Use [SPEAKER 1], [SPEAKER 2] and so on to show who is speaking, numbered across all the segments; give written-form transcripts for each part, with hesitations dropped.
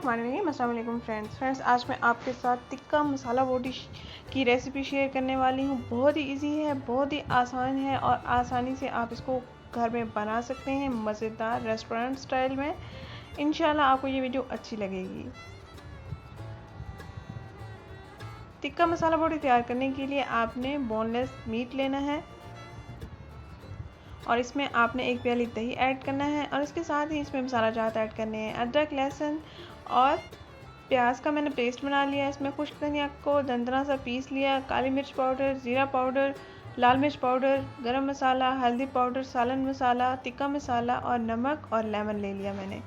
[SPEAKER 1] अस्सलाम वालेकुम फ्रेंड्स, आज मैं आपके साथ टिक्का मसाला बोटी की रेसिपी शेयर करने वाली हूँ। बहुत ही इजी है, बहुत ही आसान है और आसानी से आप इसको घर में बना सकते हैं मज़ेदार रेस्टोरेंट स्टाइल में। इंशाल्लाह आपको ये वीडियो अच्छी लगेगी। टिक्का मसाला बोटी तैयार करने के लिए आपने बोनलेस मीट लेना है और इसमें आपने एक प्याली दही ऐड करना है और इसके साथ ही इसमें मसाला जात ऐड करने हैं। अदरक, लहसुन और प्याज का मैंने पेस्ट बना लिया। इसमें खुश्क धनिया को दंदना सा पीस लिया, काली मिर्च पाउडर, ज़ीरा पाउडर, लाल मिर्च पाउडर, गरम मसाला, हल्दी पाउडर, सालन मसाला, टिक्का मसाला और नमक और लेमन ले लिया मैंने।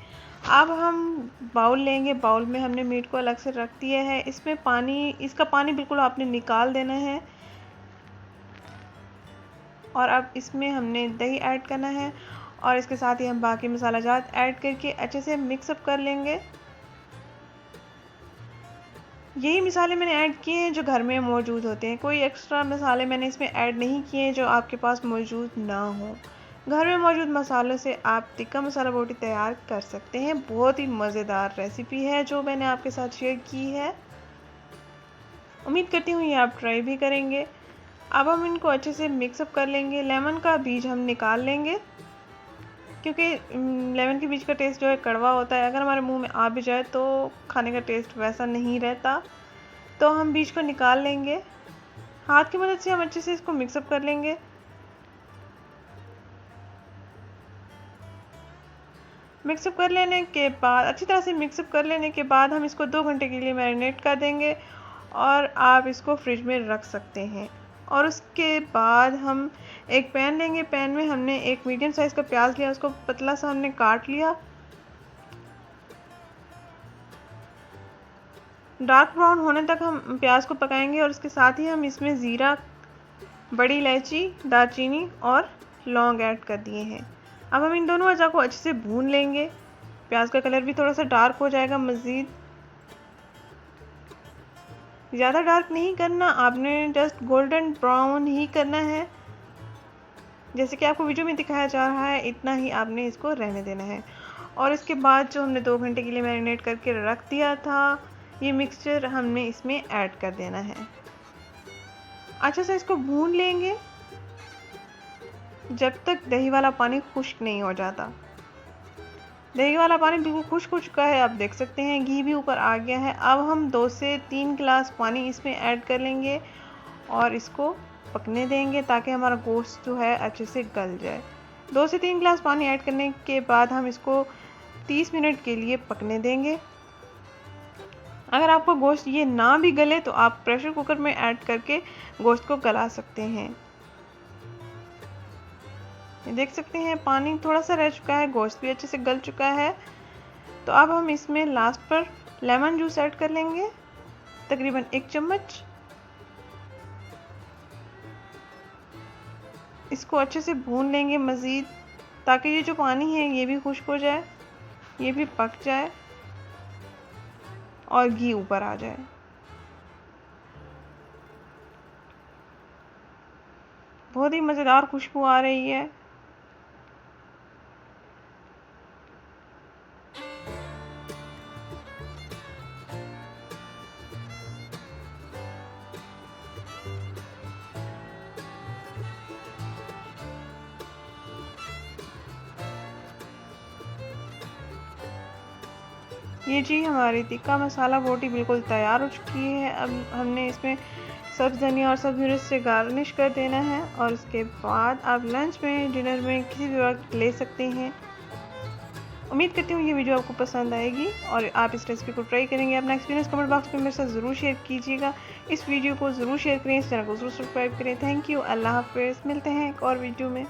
[SPEAKER 1] अब हम बाउल लेंगे, बाउल में हमने मीट को अलग से रख दिया है। इसमें पानी, इसका पानी बिल्कुल आपने निकाल देना है और अब इसमें हमने दही ऐड करना है और इसके साथ ही हम बाकी मसाला जात ऐड करके अच्छे से मिक्सअप कर लेंगे। यही मसाले मैंने ऐड किए हैं जो घर में मौजूद होते हैं, कोई एक्स्ट्रा मसाले मैंने इसमें ऐड नहीं किए जो आपके पास मौजूद ना हो। घर में मौजूद मसालों से आप टिक्का मसाला बोटी तैयार कर सकते हैं। बहुत ही मज़ेदार रेसिपी है जो मैंने आपके साथ शेयर की है। उम्मीद करती हूँ ये आप ट्राई भी करेंगे। अब हम इनको अच्छे से मिक्सअप कर लेंगे। लेमन का बीज हम निकाल लेंगे क्योंकि लेमन के बीज का टेस्ट जो है कड़वा होता है। अगर हमारे मुंह में आ भी जाए तो खाने का टेस्ट वैसा नहीं रहता, तो हम बीज को निकाल लेंगे। हाथ की मदद से हम अच्छे से इसको मिक्सअप कर लेंगे। मिक्सअप कर लेने के बाद, अच्छी तरह से मिक्सअप कर लेने के बाद हम इसको 2 घंटे के लिए मैरिनेट कर देंगे और आप इसको फ्रिज में रख सकते हैं। और उसके बाद हम एक पैन लेंगे। पैन में हमने एक मीडियम साइज़ का प्याज लिया, उसको पतला सा हमने काट लिया। डार्क ब्राउन होने तक हम प्याज को पकाएंगे और इसके साथ ही हम इसमें ज़ीरा, बड़ी इलायची, दालचीनी और लौंग ऐड कर दिए हैं। अब हम इन दोनों अज़ा को अच्छे से भून लेंगे। प्याज का कलर भी थोड़ा सा डार्क हो जाएगा मज़ीद। ज़्यादा डार्क नहीं करना, आपने जस्ट गोल्डन ब्राउन ही करना है। जैसे कि आपको वीडियो में दिखाया जा रहा है, इतना ही आपने इसको रहने देना है। और इसके बाद जो हमने 2 घंटे के लिए मैरिनेट करके रख दिया था, ये मिक्सचर हमने इसमें ऐड कर देना है। अच्छा से इसको भून लेंगे जब तक दही वाला पानी खुश्क नहीं हो जाता। दही वाला पानी बिल्कुल खुश्क हो चुका है, आप देख सकते हैं घी भी ऊपर आ गया है। अब हम 2 से 3 गिलास पानी इसमें ऐड कर लेंगे और इसको पकने देंगे ताकि हमारा गोश्त जो है अच्छे से गल जाए। 2 से 3 गिलास पानी ऐड करने के बाद हम इसको 30 मिनट के लिए पकने देंगे। अगर आपका गोश्त ये ना भी गले तो आप प्रेशर कुकर में ऐड करके गोश्त को गला सकते हैं। देख सकते हैं पानी थोड़ा सा रह चुका है, गोश्त भी अच्छे से गल चुका है। तो अब हम इसमें लास्ट पर लेमन जूस ऐड कर लेंगे, तकरीबन 1 चम्मच। इसको अच्छे से भून लेंगे मज़ीद ताकि ये जो पानी है ये भी खुश्क हो जाए, ये भी पक जाए और घी ऊपर आ जाए। बहुत ही मज़ेदार खुशबू आ रही है। ये जी हमारी टिक्का मसाला बोटी बिल्कुल तैयार हो चुकी है। अब हमने इसमें सब्ज़ धनिया और सब्ज़ मिर्च से गार्निश कर देना है और उसके बाद आप लंच में, डिनर में किसी भी वक्त ले सकते हैं। उम्मीद करती हूँ ये वीडियो आपको पसंद आएगी और आप इस रेसिपी को ट्राई करेंगे। अपना एक्सपीरियंस कमेंट बॉक्स में मेरे साथ ज़रूर शेयर कीजिएगा। इस वीडियो को ज़रूर शेयर करें, इस चैनल को ज़रूर सब्सक्राइब करें। थैंक यू, अल्लाह हाफ़िज़। मिलते हैं एक और वीडियो में।